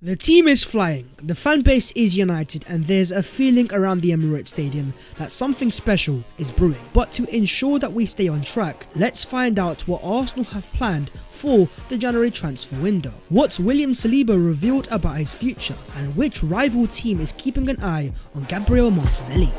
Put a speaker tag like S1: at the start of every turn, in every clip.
S1: The team is flying, the fan base is united, and there's a feeling around the Emirates Stadium that something special is brewing. But to ensure that we stay on track, let's find out what Arsenal have planned for the January transfer window. What William Saliba revealed about his future, and which rival team is keeping an eye on Gabriel Martinelli.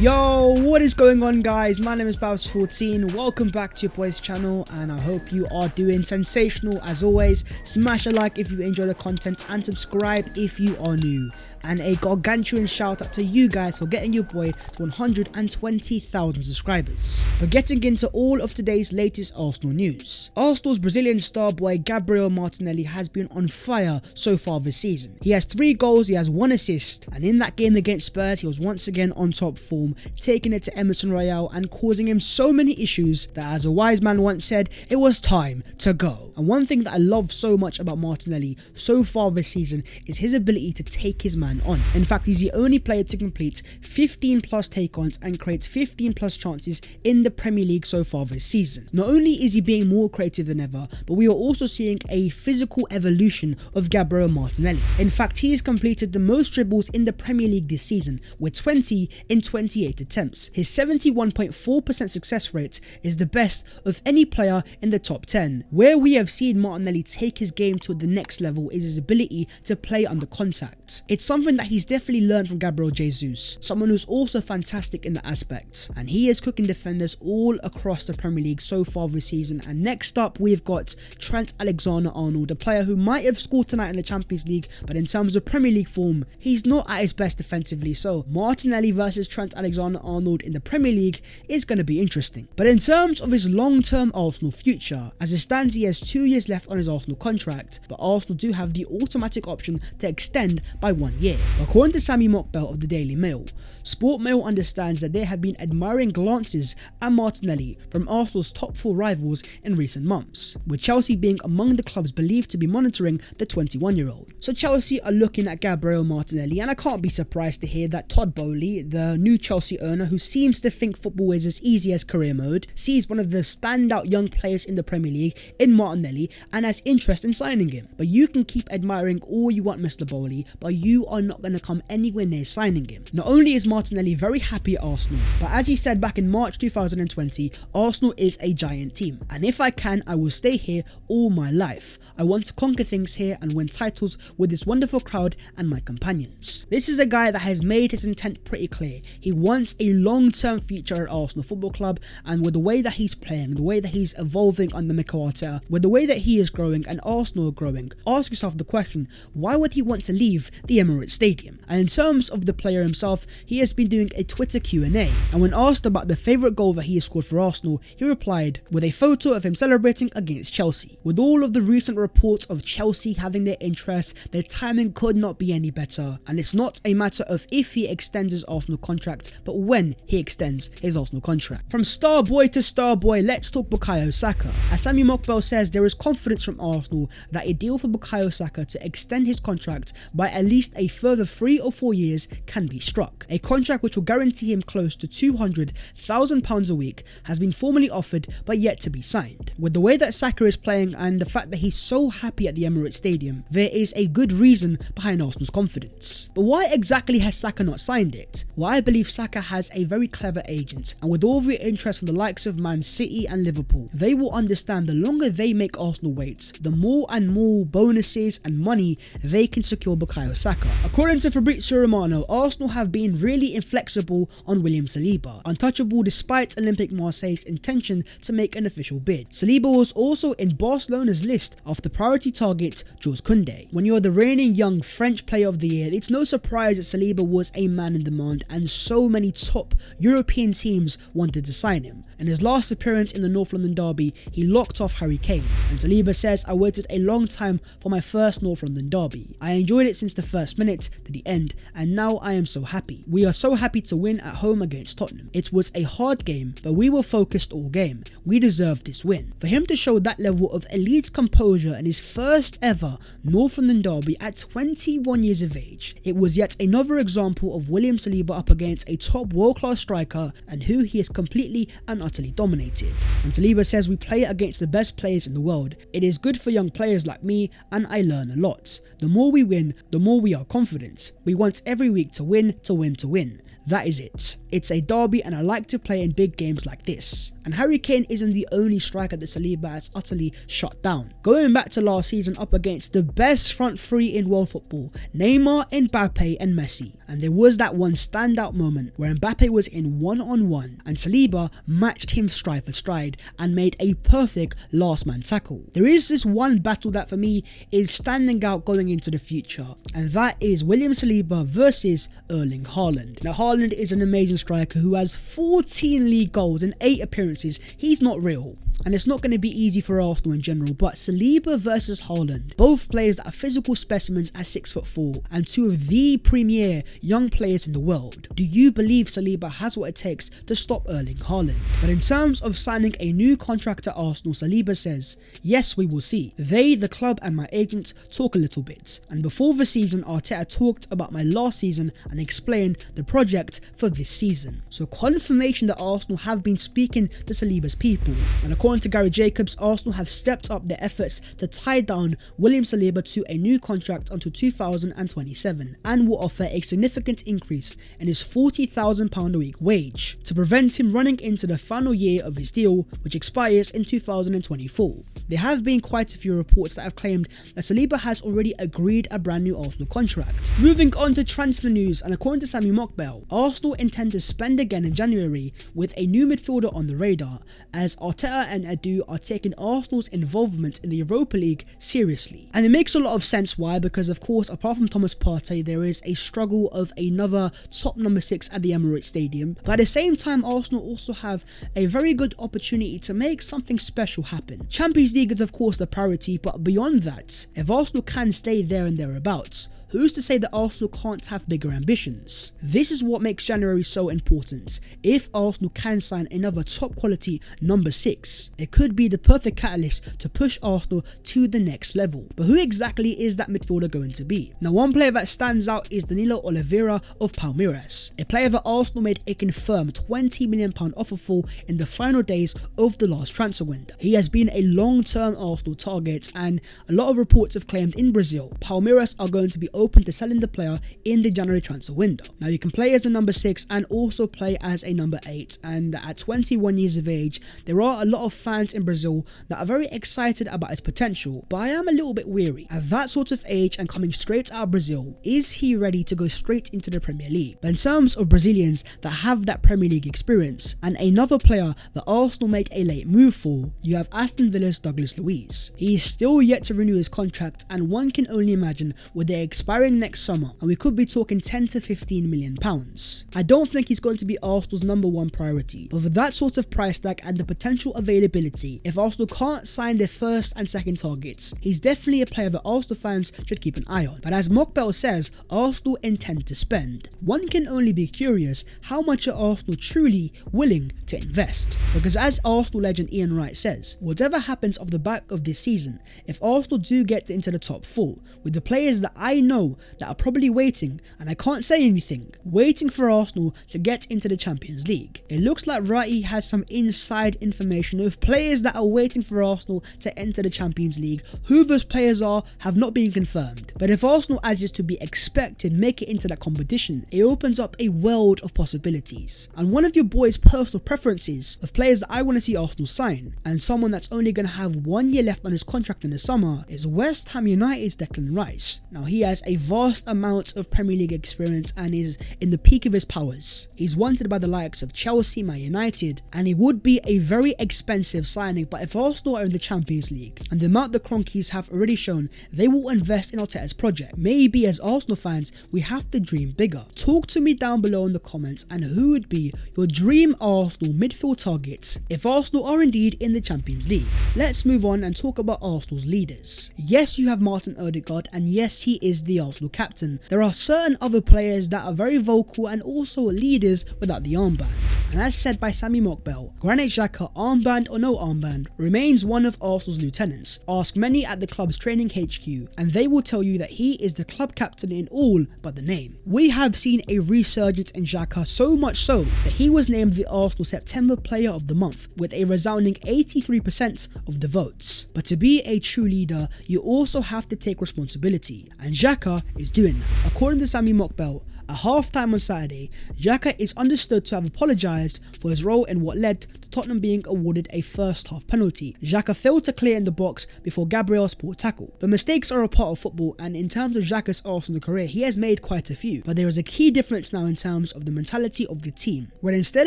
S1: Yo, what is going on, guys? My name is Babs14. Welcome back to your boys channel, and I hope you are doing sensational. As always, smash a like if you enjoy the content and subscribe if you are new. And a gargantuan shout out to you guys for getting your boy to 120,000 subscribers. But getting into all of today's latest Arsenal news. Arsenal's Brazilian star boy Gabriel Martinelli has been on fire so far this season. He has 3 goals, he has 1 assist, and in that game against Spurs he was once again on top form, taking it to Emerson Royale and causing him so many issues that, as a wise man once said, it was time to go. And one thing that I love so much about Martinelli so far this season is his ability to take his man on. In fact, he's the only player to complete 15 plus take-ons and create 15 plus chances in the Premier League so far this season. Not only is he being more creative than ever, but we are also seeing a physical evolution of Gabriel Martinelli. In fact, he has completed the most dribbles in the Premier League this season with 20 in 28 attempts. His 71.4% success rate is the best of any player in the top 10. Where we have seen Martinelli take his game to the next level is his ability to play under contact. It's something that he's definitely learned from Gabriel Jesus, someone who's also fantastic in that aspect, and he is cooking defenders all across the Premier League so far this season. And next up we've got Trent Alexander-Arnold, a player who might have scored tonight in the Champions League, but in terms of Premier League form he's not at his best defensively. So Martinelli versus Trent Alexander-Arnold in the Premier League is going to be interesting. But in terms of his long-term Arsenal future, as it stands he has 2 years left on his Arsenal contract, but Arsenal do have the automatic option to extend by 1 year. According to Mikel of the Daily Mail, Sport Mail understands that there have been admiring glances at Martinelli from Arsenal's top 4 rivals in recent months, with Chelsea being among the clubs believed to be monitoring the 21-year-old. So Chelsea are looking at Gabriel Martinelli, and I can't be surprised to hear that Todd Boehly, the new Chelsea owner who seems to think football is as easy as career mode, sees one of the standout young players in the Premier League in Martinelli and has interest in signing him. But you can keep admiring all you want, Mr. Boehly, but you are not going to come anywhere near signing him. Not only is Martinelli very happy at Arsenal, but as he said back in March 2020, Arsenal is a giant team, and if I can, I will stay here all my life. I want to conquer things here and win titles with this wonderful crowd and my companions. This is a guy that has made his intent pretty clear. He wants a long-term future at Arsenal Football Club, and with the way that he's playing, the way that he's evolving under Mikel Arteta, with the way that he is growing and Arsenal are growing, ask yourself the question, why would he want to leave the Emirates Stadium? And in terms of the player himself, he has been doing a Twitter Q&A, and when asked about the favourite goal that he has scored for Arsenal, he replied with a photo of him celebrating against Chelsea. With all of the recent reports of Chelsea having their interest, their timing could not be any better, and it's not a matter of if he extends his Arsenal contract, but when he extends his Arsenal contract. From star boy to star boy, let's talk Bukayo Saka. As Mikel says, there is confidence from Arsenal that a deal for Bukayo Saka to extend his contract by at least a further 3 or 4 years can be struck. A contract which will guarantee him close to £200,000 a week has been formally offered but yet to be signed. With the way that Saka is playing and the fact that he's so happy at the Emirates Stadium, there is a good reason behind Arsenal's confidence. But why exactly has Saka not signed it? Well, I believe Saka has a very clever agent, and with all the interest from the likes of Man City and Liverpool, they will understand the longer they make Arsenal wait, the more and more bonuses and money they can secure Bukayo Saka. According to Fabrizio Romano, Arsenal have been really inflexible on William Saliba, untouchable despite Olympique Marseille's intention to make an official bid. Saliba was also in Barcelona's list of the priority target Jules Koundé. When you're the reigning young French player of the year, it's no surprise that Saliba was a man in demand and so many top European teams wanted to sign him. In his last appearance in the North London derby, he locked off Harry Kane, And Saliba says, I waited a long time for my first North London derby. I enjoyed it since the first minute to the end, and now I am so happy. We are so happy to win at home against Tottenham. It was a hard game, but we were focused all game. We deserved this win. For him to show that level of elite composure in his first ever North London derby at 21 years of age, it was yet another example of William Saliba up against a top world-class striker and who he has completely and utterly dominated. And Saliba says, we play against the best players in the world. It is good for young players like me, and I learn a lot. The more we win, the more we are confident. We want every week to win, to win, to win. That is it. It's a derby and I like to play in big games like this. And Harry Kane isn't the only striker that Saliba has utterly shut down. Going back to last season up against the best front three in world football, Neymar, Mbappe and Messi. And there was that one standout moment where Mbappe was in one-on-one and Saliba matched him stride for stride and made a perfect last man tackle. There is this one battle that for me is standing out going into the future, and that is William Saliba versus Erling Haaland. Now Haaland is an amazing striker who has 14 league goals and 8 appearances. He's not real, and it's not going to be easy for Arsenal in general, but Saliba versus Haaland, both players that are physical specimens at 6'4" and two of the premier young players in the world. Do you believe Saliba has what it takes to stop Erling Haaland? But in terms of signing a new contract at Arsenal, Saliba says, yes, we will see. They, the club and my agent, talk a little bit. And before the season, Arteta talked about my last season and explained the project for this season. So confirmation that Arsenal have been speaking to Saliba's people. And according to Gabriel Jesus, Arsenal have stepped up their efforts to tie down William Saliba to a new contract until 2027 and will offer a significant increase in his £40,000 a week wage to prevent him running into the final year of his deal, which expires in 2024. There have been quite a few reports that have claimed that Saliba has already agreed a brand new Arsenal contract. Moving on to transfer news, and according to Sammy Mikel, Arsenal intend to spend again in January with a new midfielder on the radar, as Arteta and Edu are taking Arsenal's involvement in the Europa League seriously. And it makes a lot of sense why, because of course apart from Thomas Partey there is a struggle of another top number 6 at the Emirates Stadium, but at the same time Arsenal also have a very good opportunity to make something special happen. Champions League is of course the priority, but beyond that, if Arsenal can stay there and thereabouts, who's to say that Arsenal can't have bigger ambitions? This is what makes January so important. If Arsenal can sign another top quality number 6, it could be the perfect catalyst to push Arsenal to the next level. But who exactly is that midfielder going to be? Now one player that stands out is Danilo Oliveira of Palmeiras, a player that Arsenal made a confirmed £20 million offer for in the final days of the last transfer window. He has been a long-term Arsenal target, and a lot of reports have claimed in Brazil Palmeiras are going to be open to selling the player in the January transfer window. Now you can play as a number 6 and also play as a number 8, and at 21 years of age there are a lot of fans in Brazil that are very excited about his potential, but I am a little bit weary. At that sort of age and coming straight out of Brazil, is he ready to go straight into the Premier League? But in terms of Brazilians that have that Premier League experience, and another player that Arsenal made a late move for, you have Aston Villa's Douglas Luiz. He is still yet to renew his contract, and one can only imagine with their expiring next summer, and we could be talking 10 to 15 million pounds. I don't think he's going to be Arsenal's number 1 priority, but with that sort of price tag and the potential availability, if Arsenal can't sign their first and second targets, he's definitely a player that Arsenal fans should keep an eye on. But as Mikel says, Arsenal intend to spend. One can only be curious, how much are Arsenal truly willing to invest? Because as Arsenal legend Ian Wright says, whatever happens off the back of this season, if Arsenal do get into the top 4, with the players that I know that are probably waiting, and I can't say anything, waiting for Arsenal to get into the Champions League. It looks like Wrighty has some inside information of players that are waiting for Arsenal to enter the Champions League. Who those players are have not been confirmed, but if Arsenal, as is to be expected, make it into that competition, it opens up a world of possibilities. And one of your boys' personal preferences of players that I want to see Arsenal sign, and someone that's only going to have 1 year left on his contract in the summer, is West Ham United's Declan Rice. Now he has a vast amount of Premier League experience and is in the peak of his powers. He's wanted by the likes of Chelsea, Man United, and he would be a very expensive signing, but if Arsenal are in the Champions League and the amount the Cronkies have already shown, they will invest in Arteta's project. Maybe as Arsenal fans, we have to dream bigger. Talk to me down below in the comments and who would be your dream Arsenal midfield targets if Arsenal are indeed in the Champions League. Let's move on and talk about Arsenal's leaders. Yes, you have Martin Odegaard, and yes, he is the Arsenal captain. There are certain other players that are very vocal and also leaders without the armband. And as said by Sami Mikel, Granit Xhaka, armband or no armband, remains one of Arsenal's lieutenants. Ask many at the club's training HQ and they will tell you that he is the club captain in all but the name. We have seen a resurgence in Xhaka, so much so that he was named the Arsenal September Player of the Month with a resounding 83% of the votes. But to be a true leader, you also have to take responsibility, and Xhaka is doing that. According to Sami Mikel, at half-time on Saturday, Xhaka is understood to have apologised for his role in what led to Tottenham being awarded a first-half penalty. Xhaka failed to clear in the box before Gabriel's poor tackle. But mistakes are a part of football, and in terms of Xhaka's Arsenal career, he has made quite a few. But there is a key difference now in terms of the mentality of the team, where instead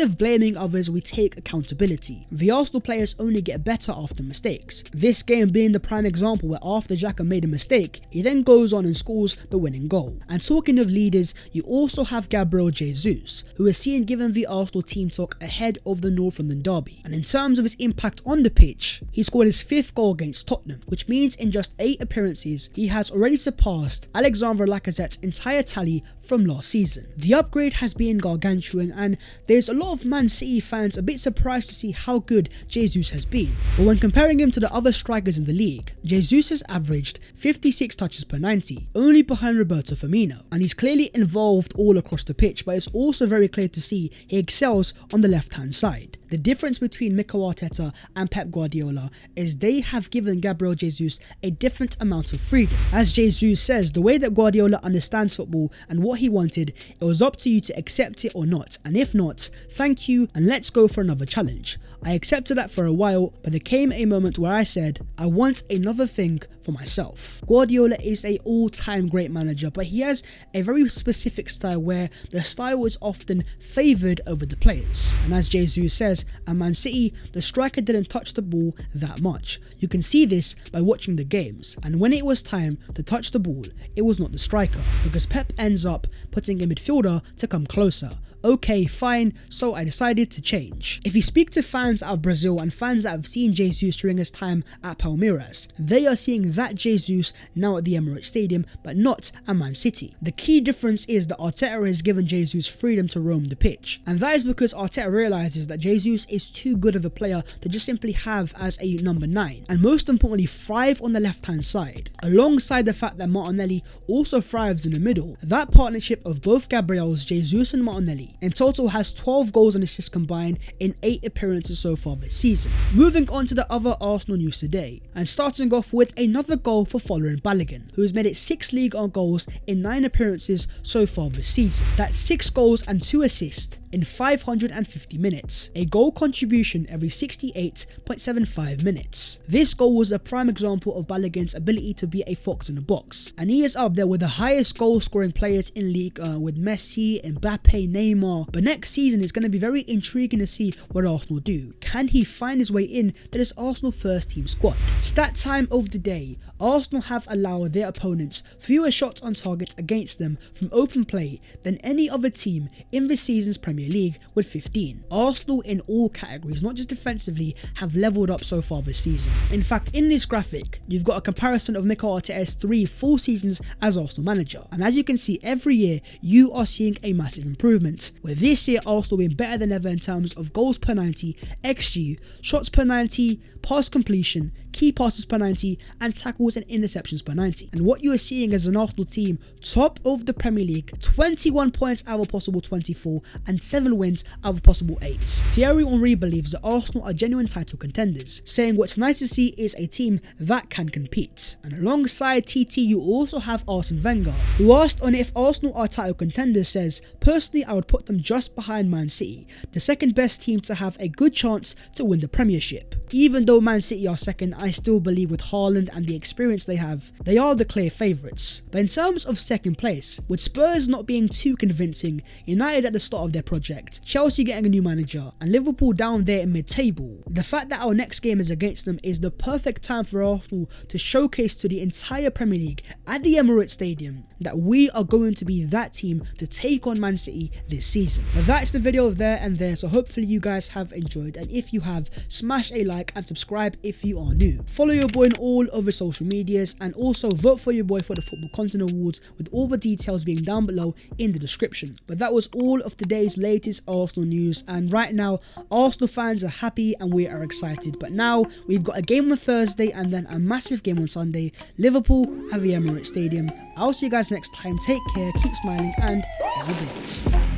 S1: of blaming others, we take accountability. The Arsenal players only get better after mistakes. This game being the prime example where after Xhaka made a mistake, he then goes on and scores the winning goal. And talking of leaders, you also have Gabriel Jesus, who is seen giving the Arsenal team talk ahead of the North London derby. And in terms of his impact on the pitch, he scored his 5th goal against Tottenham, which means in just 8 appearances, he has already surpassed Alexandre Lacazette's entire tally from last season. The upgrade has been gargantuan, and there's a lot of Man City fans a bit surprised to see how good Jesus has been. But when comparing him to the other strikers in the league, Jesus has averaged 56 touches per 90, only behind Roberto Firmino, and he's clearly involved all across the pitch, but it's also very clear to see he excels on the left-hand side. The difference between Mikel Arteta and Pep Guardiola is they have given Gabriel Jesus a different amount of freedom. As Jesus says, the way that Guardiola understands football and what he wanted, it was up to you to accept it or not, and if not, thank you and let's go for another challenge. I accepted that for a while, but there came a moment where I said, I want another thing for myself. Guardiola is an all-time great manager, but he has a very specific style where the style is often favoured over the players. And as Jesus says, at Man City, the striker didn't touch the ball that much. You can see this by watching the games. And when it was time to touch the ball, it was not the striker, because Pep ends up putting a midfielder to come closer. Okay, fine, so I decided to change. If you speak to fans out of Brazil and fans that have seen Jesus during his time at Palmeiras, they are seeing that Jesus now at the Emirates Stadium, but not at Man City. The key difference is that Arteta has given Jesus freedom to roam the pitch, and that is because Arteta realises that Jesus is too good of a player to just simply have as a number 9, and most importantly thrive on the left-hand side. Alongside the fact that Martinelli also thrives in the middle, that partnership of both Gabriels, Jesus and Martinelli in total has 12 goals and assists combined in 8 appearances so far this season. Moving on to the other Arsenal news today, and starting off with another goal for Folarin Balogun, who has made it 6 league goals in 9 appearances so far this season. That's 6 goals and 2 assists in 550 minutes, a goal contribution every 68.75 minutes. This goal was a prime example of Balogun's ability to be a fox in the box, and he is up there with the highest goal scoring players in league with Messi, Mbappe, Neymar. But next season is going to be very intriguing to see what Arsenal do. Can he find his way in to this Arsenal first team squad? Stat time of the day: Arsenal have allowed their opponents fewer shots on target against them from open play than any other team in this season's Premier League with 15. Arsenal in all categories, not just defensively, have levelled up so far this season. In fact, in this graphic, you've got a comparison of Mikel Arteta's 3 full seasons as Arsenal manager, and as you can see, every year you are seeing a massive improvement, with this year Arsenal being better than ever in terms of goals per 90, XG, shots per 90, pass completion, key passes per 90, and tackles and interceptions per 90. And what you are seeing as an Arsenal team top of the Premier League, 21 points out of possible 24, and 7 wins out of a possible 8. Thierry Henry believes that Arsenal are genuine title contenders, saying what's nice to see is a team that can compete. And alongside TT, you also have Arsene Wenger, who asked on if Arsenal are title contenders, says, "Personally, I would put them just behind Man City, the second best team to have a good chance to win the Premiership. Even though Man City are second, I still believe with Haaland and the experience they have, they are the clear favourites. But in terms of second place, with Spurs not being too convincing, United at the start of their project, Chelsea getting a new manager, and Liverpool down there in mid-table, the fact that our next game is against them is the perfect time for Arsenal to showcase to the entire Premier League at the Emirates Stadium that we are going to be that team to take on Man City this season." But that's the video there and there, so hopefully you guys have enjoyed, and if you have, smash a like and subscribe if you are new. Follow your boy on all other social medias, and also vote for your boy for the Football Content Awards, with all the details being down below in the description. But that was all of today's latest Arsenal news, and right now Arsenal fans are happy and we are excited. But now we've got a game on Thursday and then a massive game on Sunday, Liverpool at the Emirates Stadium. I'll see you guys next time. Take care, keep smiling, and in a bit.